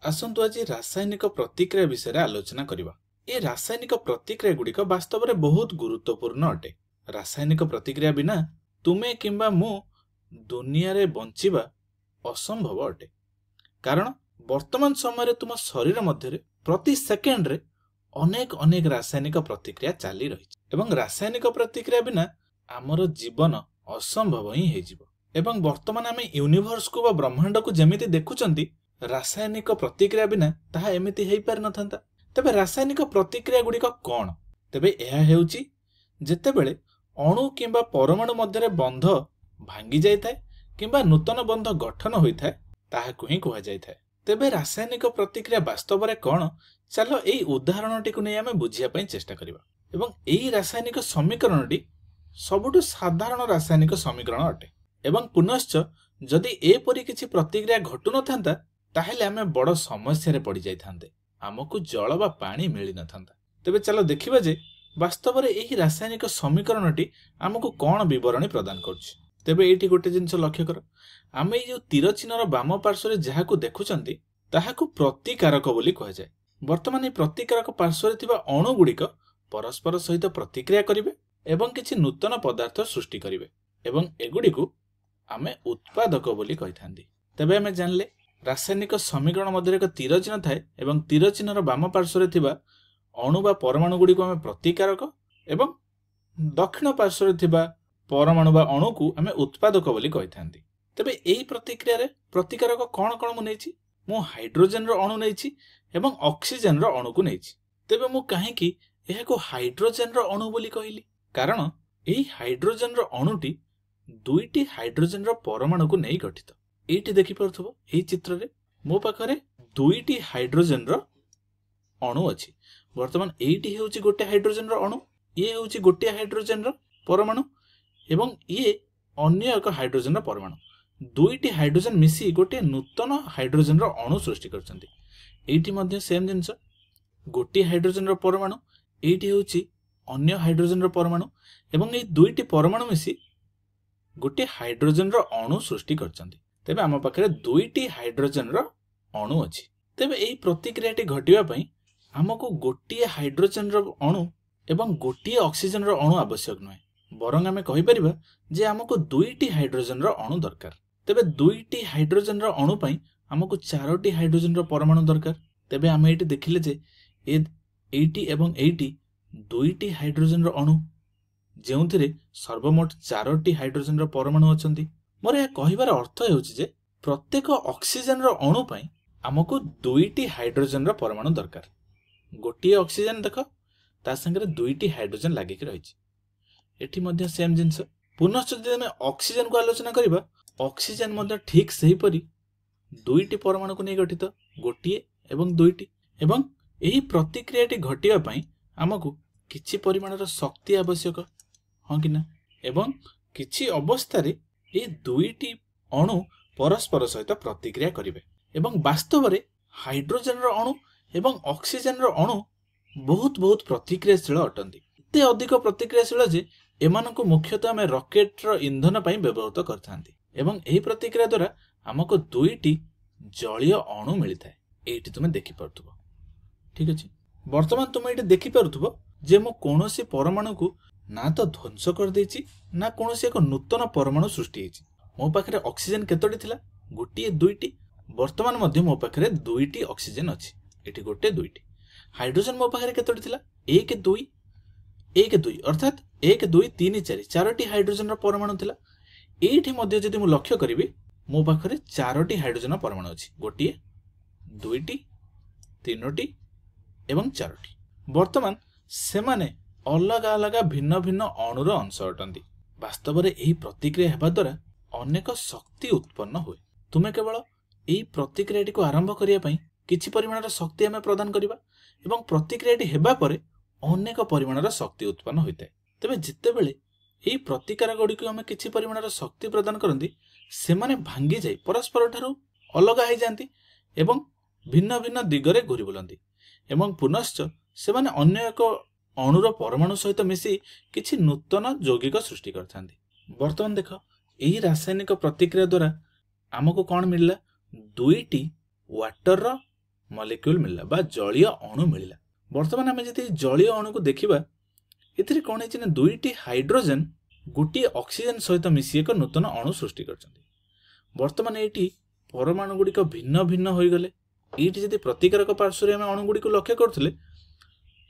आसतु आज रासायनिक प्रतिक्रिया विषय आलोचना करबा। ए रासायनिक प्रतिक्रिया गुड़िक वास्तव में बहुत गुरुत्वपूर्ण अटे। रासायनिक प्रतिक्रिया बिना तुमे किंबा मु दुनिया रे बंचिबा असंभव अटे। कारण वर्तमान समय तुम शरीर मध्य प्रति सेकेंड रे अनेक अनेक रासायनिक प्रतिक्रिया चली रही एवं रासायनिक प्रतिक्रिया बिना आमर जीवन असंभव ही हेजिबो। एवं वर्तमान आम यूनिवर्स को ब्रह्मांड को जमिति देखुचंती रासायनिक प्रतिक्रिया बिना ताहा एमिति हेई पार नथांता। तबे रासायनिक प्रतिक्रिया गुड़िक कौन? तबे एहा हेउची जेतेबेले अणु किंबा परमाणु मध्य बंध भांगी जाय थाए किंबा नूतन बंध गठन होई थाए ताहाकु ही कुहा जाय थाए। तेबे रासायनिक प्रतिक्रिया वास्तव में कौन? चलो एई उदाहरणटी को नै आमे बुझिया पई चेष्टा करिबा। एवं एई रासायनिक समीकरणटी सबुठु साधारण रासायनिक समीकरण अटे। एवं पुनश्च जदि एपरि किछि प्रतिक्रिया घटु नथांता ताहेले आमे बड़ समस्या रे पड़ी जाय थांते, हमकु जल बा पानी मिली नथांता। तेबे चलो देखिबा जे वास्तव में एही रासायनिक समीकरणटी हमकु कोन विवरणी प्रदान करछि। तेबे एठी गोटे जिंस लक्ष्य कर, आमे जो तीर चिन्हर वाम पार्श्व रे जाहाकु देखुचंती ताहाकु प्रतिकारक बोली कहा जाय। वर्तमान ए प्रतिकारक पार्श्व रे थिबा अणु गुड़िक परस्पर सहित प्रतिक्रिया करिवे एवं किछि नूतन पदार्थ सृष्टि करिवे एवं एगुड़िकु आमे उत्पादक बोली कहिथांती। तेबे आमे जानले रासायनिक समीकरण मध्य एक तीर चिन्ह थाए एवं तीर चिन्हर वाम पार्श्व रे थिबा अणु बा परमाणु गुड़ी को आमे प्रतिकारक एवं दक्षिण पार्श्व रे थिबा परमाणु बा अणु को आमे उत्पादक बोली कहिथांती। तेबे एही प्रतिक्रिया रे प्रतिकारक कोन कोन मु नेछि? मु हाइड्रोजन रो अणु नेछि एवं ऑक्सीजन रो अणु को नेछि। तेबे मु काहेकि एहाको हाइड्रोजन रो अणु बोली कहिली? कारण एही हाइड्रोजन रो अणुटी दुईटी हाइड्रोजन रो परमाणु को नै गठित। एठी देखि परथबो एही चित्र रे मो पाखरे दुईटी हाइड्रोजन रो अणु अछि। वर्तमान एठी हेउची गोटे हाइड्रोजन रो अणु, ये हेउची गोटे हाइड्रोजन रो परमाणु एवं ये अन्य एक हाइड्रोजन रो परमाणु। दुईटी हाइड्रोजन मिसी गोटे नूतन हाइड्रोजन रो अणु सृष्टि करछन्ती। एठी मध्ये सेम जिंस गोटे हाइड्रोजन रो परमाणु, एठी हेउची अन्य हाइड्रोजन रो परमाणु एवं ए दुईटी परमाणु मिसी गोटे हाइड्रोजन रो अणु सृष्टि करछन्ती। तेबे आम पाखरे दुईटी हाइड्रोजन रो अणु अछि। तेबे एही प्रतिक्रियाटी घटिबा पई हमकु गोटिए हाइड्रोजन रो अणु एवं गोटिए ऑक्सीजन रो अणु आवश्यक नय, बरং आमे कहि परिबा जे हमकु दुईटी हाइड्रोजन रो अणु दरकार। तेबे दुईटी हाइड्रोजन रो अणु पई हमकु चारोटी हाइड्रोजन रो परमाणु दरकार। तेबे आमे एटी देखिले जे एटी एवं एटी दुईटी हाइड्रोजन रो अणु जेउथिरे सर्वमोट चारोटी हाइड्रोजन रो परमाणु अछंती। मोर या कहिबार अर्थ हेउची जे प्रत्येक ऑक्सीजन रो अणु पई हमकु दुईटी हाइड्रोजन रो परमाणु दरकार। गोटिए ऑक्सीजन देख ता संगे दुईटी हाइड्रोजन लागि कि रहिछि। एठी मध्ये सेम जिंस पुनश्च जदि हम ऑक्सीजन को आलोचना करिबा, ऑक्सीजन मध्ये ठीक सही परि दुईटी परमाणु को नै गठित, गोटिए एवं दुईटी। एवं एही प्रतिक्रियाटी घटिबा पई हमकु किछि परिमाणर शक्ति आवश्यक, हां कि ना? एवं किछि अवस्था रे ए दुईटी अणु परस्पर सहित प्रतिक्रिया करिवे एवं वास्तव रे हाइड्रोजन रो अणु एवं ऑक्सीजन रो अणु बहुत बहुत प्रतिक्रियाशील अटंती। एते अधिक प्रतिक्रियाशील जे एमानकु मुख्यतः आमे रॉकेट रो ईंधन पई व्यवहृत करथांती एवं एही प्रतिक्रिया द्वारा हमको दुईटी जलीय अणु मिलिथाय। एठी तुमे देखि परथुबो, ठीक अछि। वर्तमान तुमे एठी देखि परथुबो जे मो कोनोसी परमाणु को ना तो ध्वंस कर देछि ना कोनोसी एक नूतन परमाणु सृष्टि हेछि। मो पाखरे ऑक्सीजन केतोटी थिला? गोटिए दुईटी। वर्तमान मध्ये मो पाखरे दुईटी ऑक्सीजन अछि। एठी गोटे दुईटी। हाइड्रोजन मो पाखरे केतोटी थिला? 1 2 1 2 अर्थात 1 2 3 4 चारोटी हाइड्रोजन रो परमाणु थिला। एठी मध्ये जदि मु लक्ष्य करिवि मो पाखरे चारोटी हाइड्रोजन परमाणु अछि। गोटिए दुईटी तीनोटी एवं चारोटी। वर्तमान सेमाने अलग अलग भिन्न भिन्न अणुर अंश अटंती। वास्तव में एही प्रतिक्रिया हेबा द्वारा अनेक शक्ति उत्पन्न हुए। तुमे केवल एही प्रतिक्रियाटी को आरंभ करिया पई किछि परिमाणर शक्ति आमे प्रदान करिबा एवं प्रतिक्रियाटी हेबा परे अनेक परिमाणर शक्ति उत्पन्न होइताय। तबे जेतेबेले एही प्रतिकार गुडी को आमे किछि परिमाणर शक्ति प्रदान करंती सेमाने भांगी जाई परस्पर ठारू अलग होई जांती एवं भिन्न भिन्न दिगरे घुरी बुलंती एवं पुनश्च सेमाने अन्य एक अणुर परमाणु सहित मिसी किछि नूतन यौगिक सृष्टि करथांती। वर्तमान देख एही रासायनिक प्रतिक्रिया द्वारा हमको कोन मिलला? दुईटी वाटर मॉलिक्यूल मिलला बा जलीय अणु मिलला। वर्तमान आम जदि जलीय अणु को देखा ए कौन है दुईटी हाइड्रोजेन गोटे ऑक्सीजन सहित मिसी एक नूतन अणु सृष्टि कर। वर्तमान ये परमाणु गुड़िक भिन्न भिन्न हो गले। ये जदि प्रतिकारक पार्श्व आम अणु गुड़ी लक्ष्य करुले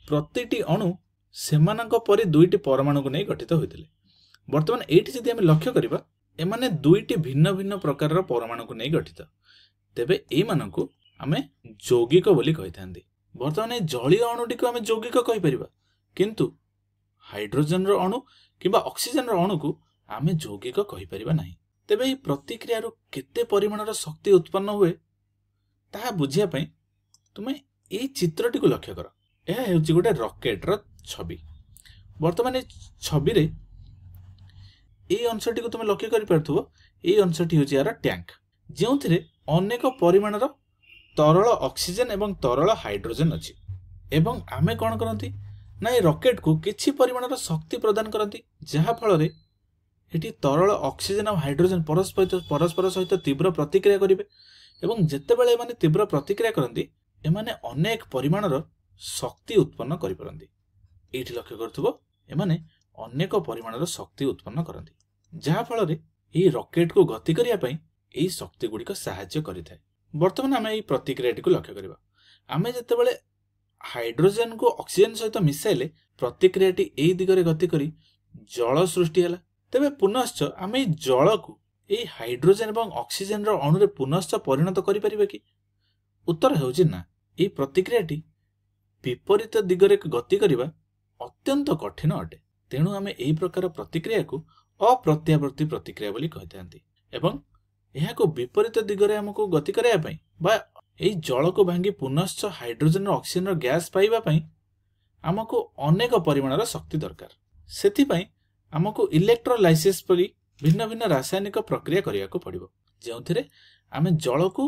प्रति अणु से परी दुईटी परमाणु को नहीं गठित होते। वर्तमान ये जदि आम लक्ष्य करवा एमाने दुईटी भिन्न भिन्न प्रकार परमाणु को नहीं गठित, तेबे एमान को आम यौगिक बोली कही था। वर्तमान जलीय अणुटी को आम यौगिक कहीपर, किंतु हाइड्रोजन अणु किंबा ऑक्सीजन अणु को आम यौगिक कहीपर ना। तेबे ये प्रतिक्रिया केते परिमाणर शक्ति उत्पन्न हुए ताहा बुझिया पई तुमे ये चित्रटी को लक्ष्य कर। यह हेउची गोटे रॉकेटर छवि। वर्तमान छवि रे ये अंशटी को तुम लक्ष्य कर पारथुबो। ये अंशटी होची यार टैंक, जेउथिरे अनेक परिमाणर तरल ऑक्सीजन एवं तरल हाइड्रोजन अछि। एवं आमे कोन करंती ना ये रॉकेट को किछि परिमाणर शक्ति प्रदान करंती, जहा फल रे एटी तरल ऑक्सीजन और हाइड्रोजन परस्पर सहित तीव्र प्रतिक्रिया करेंगे। एवं जेतेबेले एमाने तीव्र प्रतिक्रिया करंती एमाने अनेक परिमाणर शक्ति उत्पन्न करि परंती। एठी लक्ष्य करथुबो एमाने अनेक परिमाणर शक्ति उत्पन्न करंती, जहा फल रे एही रॉकेट को गति करिया पई एही शक्ति गुड़िक सहाय्य करिथाय। वर्तमान आमे एही प्रतिक्रियाटी को लक्ष्य करबा। आमे जेतेबेले हाइड्रोजन को ऑक्सीजन सहित मिसाइले प्रतिक्रियाटी एही दिगरे गति करी जल सृष्टि हला। तेबे पुनश्च आम जल को ये हाइड्रोजन और ऑक्सीजन अणु रे पुनश्च परिणत करि परिबे कि? उत्तर हेउछि ना। ये प्रतिक्रियाटी विपरीत दिगरे गति करिबा अत्यंत कठिन अटे। तेणु आम एही प्रकार प्रतिक्रिया को अप्रत्यावर्ती प्रतिक्रिया बोली कहिथांती। एवं एहा को विपरीत दिगरे हमको गति कराया पई बा एही जल को भांगी पुनश्च हाइड्रोजन और ऑक्सीजन गैस पाइबा पई हमको अनेक परिमाणर शक्ति दरकार। सेथि पई आमको इलेक्ट्रोलाइसिस परी भिन्न भिन्न रासायनिक प्रक्रिया करिया को पड़िबो, जेउथिरे आमे जल को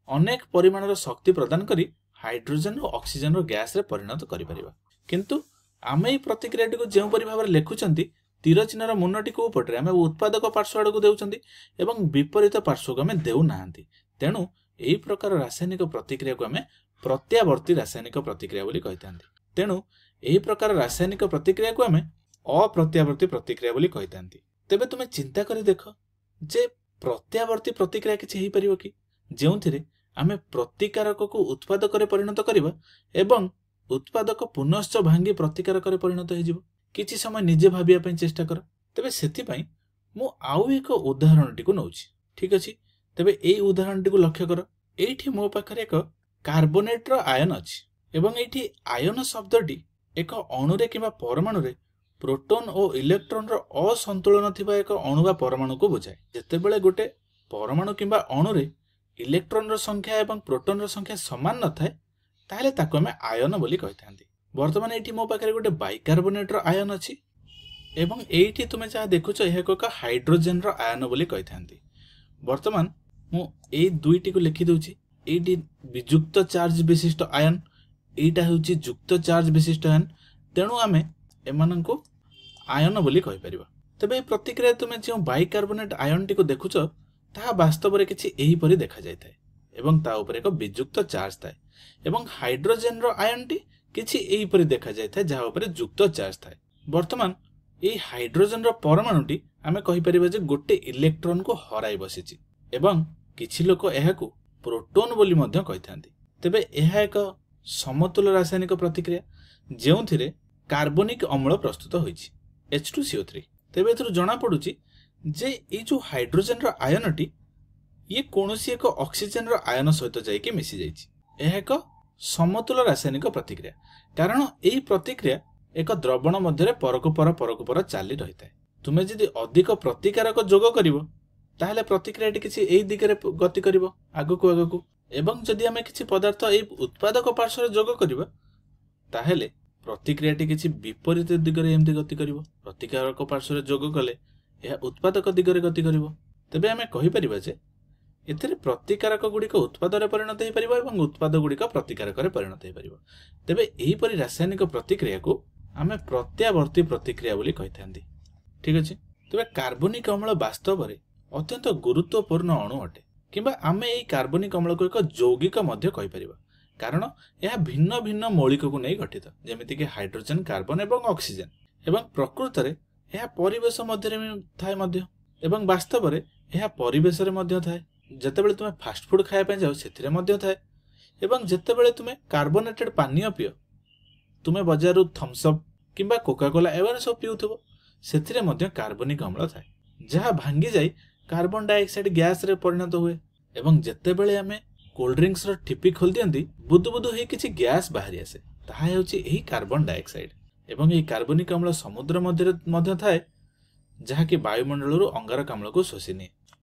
अनेक परिमाणर शक्ति प्रदान करी हाइड्रोजन और ऑक्सीजन गैस रे परिणत करि परिबा। किंतु आमे ई प्रतिक्रियाटी को जेउ परि भाबरे लेखुचंती तीर चिन्हर मुन्नटी को पटरे आमे उत्पादक पार्श्व आड़ को देउचंती एवं विपरीत पार्श्व को आमे देउ नाहंती। तेणु एही प्रकार रासायनिक प्रतिक्रिया को आमे प्रत्यावर्ती रासायनिक प्रतिक्रिया बोली कहिथांती। तेणु एही प्रकार रासायनिक प्रतिक्रिया को आमे अप्रत्यावर्ती प्रतिक्रिया बोली कहिथांती। तेबे तुमे चिंता करी देख जे प्रत्यावर्ती प्रतिक्रिया किछि हेई परिबो कि, जेउथिरे आमे प्रतिकारक को उत्पादक रे परिणत करिबा एवं उत्पादक पुनश्च भांगी प्रतिकारक रे परिणत हे जिवो। किछि समय निजे भाबिया पई चेष्टा कर। तेबे सेति पई मु आउ एक उदाहरणटी को नउछि। ठीक अछि, तेबे एई उदाहरणटी को लक्ष्य कर। एठी मो पाखरे एक कार्बोनेट रो आयन अछि एवं एठी आयन शब्दटी एक अणु रे किबा परमाणु रे प्रोटॉन और इलेक्ट्रॉन रो असंतुलन थिबा एक अणु बा परमाणु को बुझाए। जेतेबेले गोटे परमाणु किबा अणु रे इलेक्ट्रॉन रो संख्या एवं प्रोटॉन रो संख्या समान न थाए ताहले ताको हमें आयन बोली कहिथांती। वर्तमान एठी मो पाखरे गोटे बाइकार्बोनेट रो आयन अछि एवं एठी तुमे जा देखुछ एहा एक हाइड्रोजन रो आयन बोली कहिथांती। वर्तमान मु ए दुईटी को लिखि दउछि। एठी वियुक्त चार्ज विशिष्ट आयन, एटा होछि युक्त चार्ज विशिष्ट आयन। तेणु आमे एमाननको आयन बोली कहि परिबा। तबे प्रतिक्रिया तुमे जे बाइकार्बोनेट आयन टी को देखुछ ताहा वास्तव रे किछि एही परि देखा जायथाय एवं ता ऊपर एक वियुक्त चार्ज थाए एवं हाइड्रोजन रो आयन टी किछि एही परि देखा जायथाय जहा ऊपर युक्त चार्ज थाए। वर्तमान ए हाइड्रोजन रो परमाणु टी आमे कहि परिबा जे गोटे इलेक्ट्रॉन को हराई बसिछि एवं किछि लोक एहाकू प्रोटॉन बोली मध्य कहिथांती। तबे एहा एक समतुल रासायनिक प्रतिक्रिया जेउथिरे कार्बनिक अम्ल प्रस्तुत होइछि H2CO3। तेबे एथुर जणा पडुछि जे ए जो हाइड्रोजन रो आयन टी ये कोनोसी एक ऑक्सीजन रो आयन सहित जाइके मिसि जाइछि। एहा एक समतुल रासायनिक प्रतिक्रिया, कारण एही प्रतिक्रिया एक द्रवण मध्य परकु पर चाली रहिताय। तुमे जदि अधिक प्रतिकारक जोग करिवो ताहले प्रतिक्रियाटी किछि एही दिगरे गति करिवो आगकु एवं जदि हमें किछि पदार्थ एही उत्पादक पार्श्व जोग करिवो ताहले प्रतिक्रियाटी किछि विपरीत दिगरे एमति गति करिवो। प्रतिकारक पार्श्व जोग कले यह उत्पादक दिगरे गति करिवो। तबे हमें कहि परिबा जे एथिरे प्रतिकारक गुड़िक उत्पाद रे परिणत हे परिबो एवं उत्पाद गुड़िक प्रतिकारक रे परिणत हे परिबो। तबे एही परि रासायनिक प्रतिक्रिया को आमे प्रत्यावर्ती प्रतिक्रिया बोली कहिथांती। ठीक अछि, तबे कार्बनिक अम्ल वास्तव रे अत्यंत गुरुत्वपूर्ण अणु अटे किंबा आमे एही कार्बनिक अम्ल को एक यौगिक मध्य कहि परिबा। କାରଣ ଏହା ଭିନ୍ନ ଭିନ୍ନ ମୌଳିକକୁ ନେଇ ଗଠିତ, ଯେମିତିକି ହାଇଡ୍ରୋଜେନ, କାର୍ବନ ଏବଂ ଅକ୍ସିଜେନ। ଏବଂ ପ୍ରକୃତରେ ଏହା ପରିବେଶ ମଧ୍ୟରେ ଥାଏ ମଧ୍ୟ, ଏବଂ ବାସ୍ତବରେ ଏହା ପରିବେଶରେ ମଧ୍ୟ ଥାଏ। ଯେତେବେଳେ ତୁମେ ଫାଷ୍ଟଫୁଡ ଖାଇବା ପାଇଁ ଯାଅ ସେଥିରେ ମଧ୍ୟ ଥାଏ, ଏବଂ ଯେତେବେଳେ ତୁମେ କାର୍ବୋନେଟେଡ୍ ପାନୀୟ ପିଅ, ତୁମେ ବଜାରରୁ ଥମ୍ସଅପ୍ କିମ୍ବା କୋକାକୋଲା ଏମାନେ ସବୁ ପିଉଥିବ, ସେଥିରେ ମଧ୍ୟ କାର୍ବନିକ ଅମ୍ଳ ଥାଏ, ଯାହା ଭାଙ୍ଗିଯାଇ କାର୍ବନ ଡାଇଅକ୍ସାଇଡ୍ ଗ୍ୟାସରେ ପରିଣତ ହୁଏ। ଏବଂ ଯେତେବେଳେ ଆମେ କୋଲ୍ଡ ଡ୍ରିଙ୍କ୍ସର ଠିପି ଖୋଲି ଦିଅନ୍ତି, ବୁଦୁ ବୁଦୁ ହେଇ କିଛି ଗ୍ୟାସ୍ ବାହାରି ଆସେ, ତାହା ହେଉଛି ଏହି କାର୍ବନ ଡାଇଅକ୍ସାଇଡ୍। ଏବଂ ଏହି କାର୍ବନିକ ଅମ୍ଳ ସମୁଦ୍ର ମଧ୍ୟରେ ମଧ୍ୟ ଥାଏ, ଯାହାକି ବାୟୁମଣ୍ଡଳରୁ ଅଙ୍ଗାରକାମ୍ଳକୁ ଶୋଷି ନିଏ।